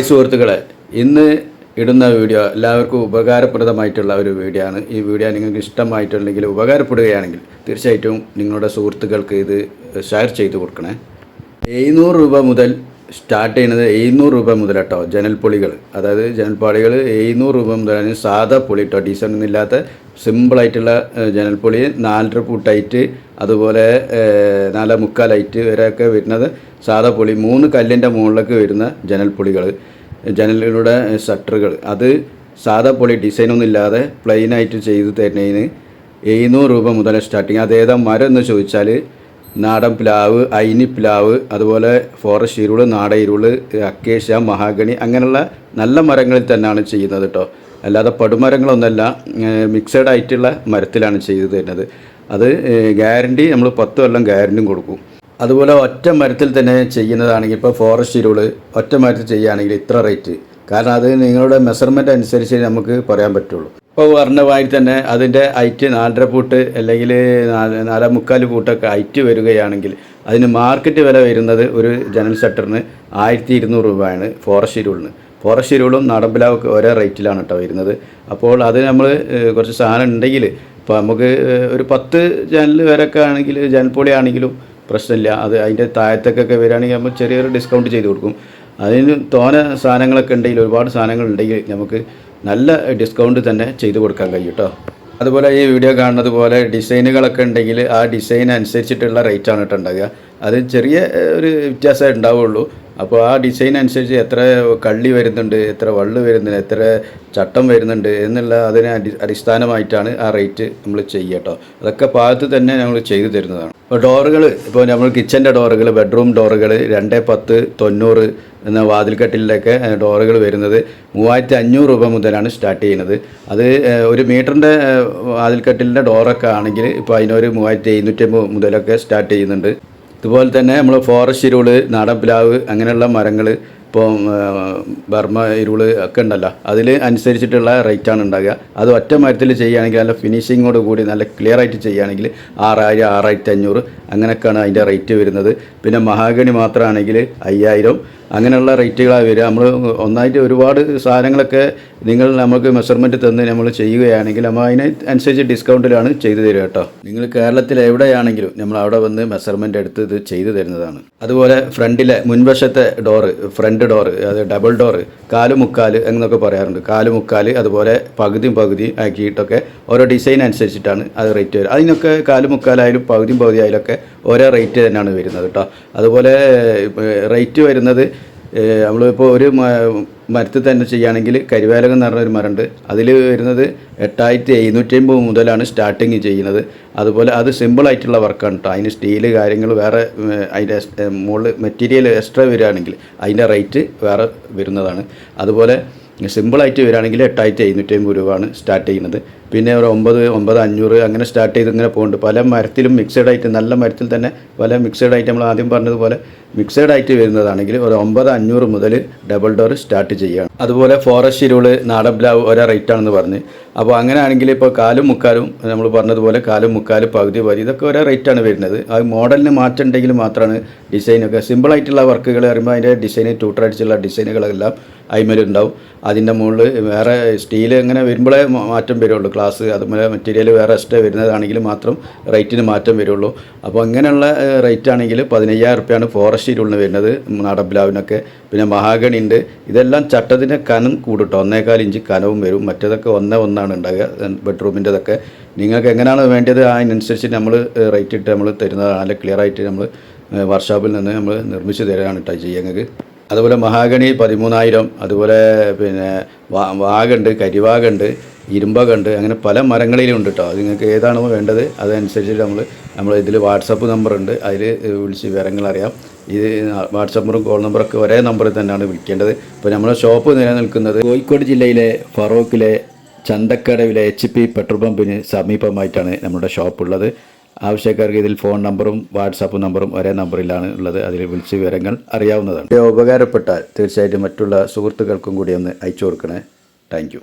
Hi സുഹൃത്തുക്കളെ, ഇന്ന് ഇടുന്ന വീഡിയോ എല്ലാവർക്കും ഉപകാരപ്രദമായിട്ടുള്ള ഒരു വീഡിയോ ആണ്. ഈ വീഡിയോ നിങ്ങൾക്ക് ഇഷ്ടമായിട്ടുണ്ടെങ്കിൽ, ഉപകാരപ്പെടുകയാണെങ്കിൽ തീർച്ചയായിട്ടും നിങ്ങളുടെ സുഹൃത്തുക്കൾക്ക് ഇത് ഷെയർ ചെയ്ത് കൊടുക്കണേ. 700 രൂപ മുതൽ സ്റ്റാർട്ട് ചെയ്യുന്നത്, 700 രൂപ മുതൽ കേട്ടോ. ജനൽപ്പൊളികൾ, അതായത് ജനൽപ്പാളികൾ 700 രൂപ മുതലാണ്. സാധാ പൊളി കേട്ടോ, ഡിസൈനൊന്നും ഇല്ലാത്ത സിമ്പിളായിട്ടുള്ള ജനൽപ്പൊളി 4.5 ഫുട്ട് ഹൈറ്റ്, അതുപോലെ 4.25 ഹൈറ്റ് വരെയൊക്കെ വരുന്നത് സാധാ പൊളി. 3 കല്ലിൻ്റെ മുകളിലേക്ക് വരുന്ന ജനൽപ്പൊളികൾ, ജനലുകളുടെ ഷട്ടറുകൾ, അത് സാധാ പൊളി ഡിസൈനൊന്നും ഇല്ലാതെ പ്ലെയിനായിട്ട് ചെയ്ത് തരുന്നതിന് 700 രൂപ മുതൽ സ്റ്റാർട്ടിങ്. അതേതാ മരം എന്ന് ചോദിച്ചാൽ നാടൻ പ്ലാവ്, അയിനി പ്ലാവ്, അതുപോലെ ഫോറസ്റ്റ് ഇരുൾ, നാട ഇരുൾ, അക്കേഷ്യ, മഹാഗണി, അങ്ങനെയുള്ള നല്ല മരങ്ങളിൽ തന്നെയാണ് ചെയ്യുന്നത് കേട്ടോ. അല്ലാതെ പടുമരങ്ങളൊന്നുമല്ല, മിക്സഡ് ആയിട്ടുള്ള മരത്തിലാണ് ചെയ്തു തരുന്നത്. അത് ഗ്യാരണ്ടി നമ്മൾ 10 കൊല്ലം ഗ്യാരണ്ടിയും കൊടുക്കും. അതുപോലെ ഒറ്റ മരത്തിൽ തന്നെ ചെയ്യുന്നതാണെങ്കിൽ, ഇപ്പോൾ ഫോറസ്റ്റ് ഇരുൾ ഒറ്റ മരത്തിൽ ചെയ്യുകയാണെങ്കിൽ ഇത്ര റേറ്റ്. കാരണം അത് നിങ്ങളുടെ മെഷർമെൻറ്റ് അനുസരിച്ച് നമുക്ക് പറയാൻ പറ്റുള്ളൂ. ഇപ്പോൾ പറഞ്ഞമായി തന്നെ അതിൻ്റെ ഹൈറ്റ് 4.5 ഫുട്ട് അല്ലെങ്കിൽ 4.25 ഫുട്ടൊക്കെ ഹൈറ്റ് വരികയാണെങ്കിൽ അതിന് മാർക്കറ്റ് വില വരുന്നത് ഒരു ജനൽ ഷട്ടറിന് 1200 രൂപയാണ്. ഫോറസ്റ്റ് ഇരുളിന്, ഫോറസ്റ്റ് ഇരുളും നാടൻപിലാവൊക്കെ ഒരേ റേറ്റിലാണ് കേട്ടോ വരുന്നത്. അപ്പോൾ അത് നമ്മൾ കുറച്ച് സാധനം ഉണ്ടെങ്കിൽ, ഇപ്പോൾ നമുക്ക് ഒരു 10 ജനൽ വരെയൊക്കെ ആണെങ്കിൽ, ജനൽപ്പൊളി ആണെങ്കിലും പ്രശ്നമില്ല. അത് അതിൻ്റെ താഴത്തേക്കൊക്കെ വരികയാണെങ്കിൽ നമ്മൾ ചെറിയൊരു ഡിസ്കൗണ്ട് ചെയ്ത് കൊടുക്കും. അതിന് തോനെ സാധനങ്ങളൊക്കെ ഉണ്ടെങ്കിൽ, ഒരുപാട് സാധനങ്ങൾ ഉണ്ടെങ്കിൽ നമുക്ക് നല്ല ഡിസ്കൗണ്ട് തന്നെ ചെയ്ത് കൊടുക്കാൻ കഴിയും കേട്ടോ. അതുപോലെ ഈ വീഡിയോ കാണുന്നത് പോലെ ഡിസൈനുകളൊക്കെ ഉണ്ടെങ്കിൽ ആ ഡിസൈൻ അനുസരിച്ചിട്ടുള്ള റേറ്റാണ് കേട്ടോ ഉണ്ടാകുക. അത് ചെറിയ ഒരു വ്യത്യാസമേ ഉണ്ടാവുള്ളൂ. അപ്പോൾ ആ ഡിസൈൻ അനുസരിച്ച് എത്ര കള്ളി വരുന്നുണ്ട്, എത്ര വള്ള് വരുന്നുണ്ട്, എത്ര ചട്ടം വരുന്നുണ്ട് എന്നുള്ള അതിനെ അടിസ്ഥാനമായിട്ടാണ് ആ റേറ്റ് നമ്മൾ ചെയ്യുക കേട്ടോ. അതൊക്കെ പാകത്ത് തന്നെ നമ്മൾ ചെയ്തു തരുന്നതാണ്. ഇപ്പോൾ ഡോറുകൾ, ഇപ്പോൾ നമ്മൾ കിച്ചൻ്റെ ഡോറുകൾ, ബെഡ്റൂം ഡോറുകൾ 210, 90 എന്ന വാതിൽക്കട്ടിലൊക്കെ ഡോറുകൾ വരുന്നത് 3500 രൂപ മുതലാണ് സ്റ്റാർട്ട് ചെയ്യുന്നത്. അത് 1 മീറ്ററിൻ്റെ വാതിൽക്കട്ടിലിൻ്റെ ഡോറൊക്കെ ആണെങ്കിൽ ഇപ്പോൾ അതിനൊരു 3750 മുതലൊക്കെ സ്റ്റാർട്ട് ചെയ്യുന്നുണ്ട്. ഇതുപോലെ തന്നെ നമ്മൾ ഫോറസ്റ്റ് ഇരുൾ, നാടൻ പ്ലാവ്, അങ്ങനെയുള്ള മരങ്ങൾ, ഇപ്പോൾ ബർമ ഇരുൾ ഒക്കെ ഉണ്ടല്ലോ, അതിൽ അനുസരിച്ചിട്ടുള്ള റേറ്റാണ് ഉണ്ടാകുക. അത് ഒറ്റ മരത്തിൽ ചെയ്യുകയാണെങ്കിൽ, നല്ല ഫിനിഷിങ്ങോട് കൂടി നല്ല ക്ലിയർ ആയിട്ട് ചെയ്യുകയാണെങ്കിൽ 6000, 6500 അങ്ങനെയൊക്കെയാണ് അതിൻ്റെ റേറ്റ് വരുന്നത്. പിന്നെ മഹാഗണി മാത്രമാണെങ്കിൽ 5000, അങ്ങനെയുള്ള റേറ്റുകളാണ് വരിക. നമ്മൾ ഒന്നായിട്ട് ഒരുപാട് സാധനങ്ങളൊക്കെ നമുക്ക് മെഷർമെൻറ്റ് തന്ന് നമ്മൾ ചെയ്യുകയാണെങ്കിൽ നമ്മൾ അതിന് അനുസരിച്ച് ഡിസ്കൗണ്ടിലാണ് ചെയ്തു തരിക കേട്ടോ. നിങ്ങൾ കേരളത്തിൽ എവിടെയാണെങ്കിലും നമ്മൾ അവിടെ വന്ന് മെഷർമെൻറ്റ് എടുത്ത് ഇത് ചെയ്തു തരുന്നതാണ്. അതുപോലെ ഫ്രണ്ടിലെ മുൻവശത്തെ ഡോറ്, ഫ്രണ്ട് ഡോറ്, അത് ഡബിൾ ഡോറ്, 4/4 എന്നൊക്കെ പറയാറുണ്ട്. 4/4, അതുപോലെ പകുതി ആക്കിയിട്ടൊക്കെ ഓരോ ഡിസൈൻ അനുസരിച്ചിട്ടാണ് അത് റേറ്റ് വരിക. അതിനൊക്കെ 4/4 ആയാലും പകുതി ആയാലൊക്കെ ഓരോ റേറ്റ് തന്നെയാണ് വരുന്നത് കേട്ടോ. അതുപോലെ റേറ്റ് വരുന്നത്, നമ്മളിപ്പോൾ ഒരു മരത്തിൽ തന്നെ ചെയ്യുകയാണെങ്കിൽ കരിവേലകം എന്ന് പറഞ്ഞൊരു മരമുണ്ട്, അതിൽ വരുന്നത് 8750 മുതലാണ് സ്റ്റാർട്ടിങ് ചെയ്യുന്നത്. അതുപോലെ അത് സിമ്പിളായിട്ടുള്ള വർക്കാണ് കേട്ടോ. അതിന് സ്റ്റീല് കാര്യങ്ങൾ വേറെ, അതിൻ്റെ മുകളിൽ മെറ്റീരിയൽ എക്സ്ട്രാ വരികയാണെങ്കിൽ അതിൻ്റെ റേറ്റ് വേറെ വരുന്നതാണ്. അതുപോലെ സിമ്പിളായിട്ട് വരികയാണെങ്കിൽ 8750 രൂപയാണ് സ്റ്റാർട്ട് ചെയ്യുന്നത്. പിന്നെ ഒരു 9,500 അങ്ങനെ സ്റ്റാർട്ട് ചെയ്ത് ഇങ്ങനെ പോകുന്നുണ്ട്. പല മരത്തിലും മിക്സഡ് ആയിട്ട്, നല്ല മരത്തിൽ തന്നെ പല മിക്സഡ് ആയിട്ട്, നമ്മൾ ആദ്യം പറഞ്ഞതുപോലെ മിക്സഡ് ആയിട്ട് വരുന്നതാണെങ്കിൽ ഒരു 9,500 മുതൽ ഡബിൾ ഡോർ സ്റ്റാർട്ട് ചെയ്യുകയാണ്. അതുപോലെ ഫോറസ്റ്റ് ഇരുൾ, നാടൻ പ്ലാവ് ഒരേ റേറ്റാണെന്ന് പറഞ്ഞ്, അപ്പോൾ അങ്ങനെയാണെങ്കിൽ ഇപ്പോൾ 4/4 നമ്മൾ പറഞ്ഞതുപോലെ 4/4, പകുതി ഇതൊക്കെ ഒരേ റേറ്റാണ് വരുന്നത്. അത് മോഡലിന് മാറ്റം ഉണ്ടെങ്കിൽ മാത്രമാണ് ഡിസൈനൊക്കെ. സിമ്പിളായിട്ടുള്ള വർക്കുകൾ പറയുമ്പോൾ അതിൻ്റെ ഡിസൈൻ ട്യൂട്ടറടിച്ചുള്ള ഡിസൈനുകളെല്ലാം അതിന്മേലുണ്ടാവും. അതിൻ്റെ മുകളിൽ വേറെ സ്റ്റീല് അങ്ങനെ വരുമ്പോഴേ മാറ്റം വരുള്ളൂ. ഗ്ലാസ്, അതുപോലെ മെറ്റീരിയൽ വേറെ എക്സ്ട്രാ വരുന്നതാണെങ്കിൽ മാത്രം റേറ്റിന് മാറ്റം വരുള്ളൂ. അപ്പോൾ അങ്ങനെയുള്ള റേറ്റ് ആണെങ്കിൽ 15,000 റുപ്യാണ് ഫോറസ്റ്റ് ഇരുളിന് വരുന്നത്, നാടൻ പ്ലാവിനൊക്കെ. പിന്നെ മഹാഗണി ഉണ്ട്. ഇതെല്ലാം ചട്ടത്തിൻ്റെ കനം കൂടുട്ടോ, 1.25 ഇഞ്ച് കനവും വരും. മറ്റേതൊക്കെ 1:1 ഉണ്ടാകുക ബെഡ്റൂമിൻ്റെതൊക്കെ. നിങ്ങൾക്ക് എങ്ങനെയാണ് വേണ്ടത് അതിനനുസരിച്ച് നമ്മൾ റേറ്റ് ഇട്ട് നമ്മൾ തരുന്നതാണ്. നല്ല ക്ലിയർ ആയിട്ട് നമ്മൾ വർക്ക്ഷോപ്പിൽ നിന്ന് നമ്മൾ നിർമ്മിച്ച് തരാനാണ് കേട്ടോ ചെയ്യുന്നത്. അതുപോലെ മഹാഗണി 13,000, അതുപോലെ പിന്നെ വാഗുണ്ട്, കരിവാഗുണ്ട്, ഇരുമ്പകുണ്ട്, അങ്ങനെ പല മരങ്ങളിലും ഉണ്ട് കേട്ടോ. അത് നിങ്ങൾക്ക് ഏതാണോ വേണ്ടത് അതനുസരിച്ച് നമ്മൾ ഇതിൽ വാട്സപ്പ് നമ്പറുണ്ട്, അതിൽ വിളിച്ച് വിവരങ്ങൾ അറിയാം. ഇത് വാട്സപ്പ് നമ്പറും കോൾ നമ്പറൊക്കെ ഒരേ നമ്പറിൽ തന്നെയാണ് വിളിക്കേണ്ടത്. ഇപ്പോൾ നമ്മുടെ ഷോപ്പ് നിലനിൽക്കുന്നത് കോഴിക്കോട് ജില്ലയിലെ ഫറോക്കിലെ ചന്തക്കടവിലെ HP പെട്രോൾ പമ്പിന് സമീപമായിട്ടാണ് നമ്മുടെ ഷോപ്പുള്ളത്. ആവശ്യക്കാർക്ക് ഇതിൽ ഫോൺ നമ്പറും വാട്സാപ്പ് നമ്പറും ഒരേ നമ്പറിലാണ് ഉള്ളത്. അതിൽ വിളിച്ച് വിവരങ്ങൾ അറിയാവുന്നതാണ്. ഉപകാരപ്പെട്ടാൽ തീർച്ചയായിട്ടും മറ്റുള്ള സുഹൃത്തുക്കൾക്കും കൂടി ഒന്ന് അയച്ചു കൊടുക്കണേ. Thank you.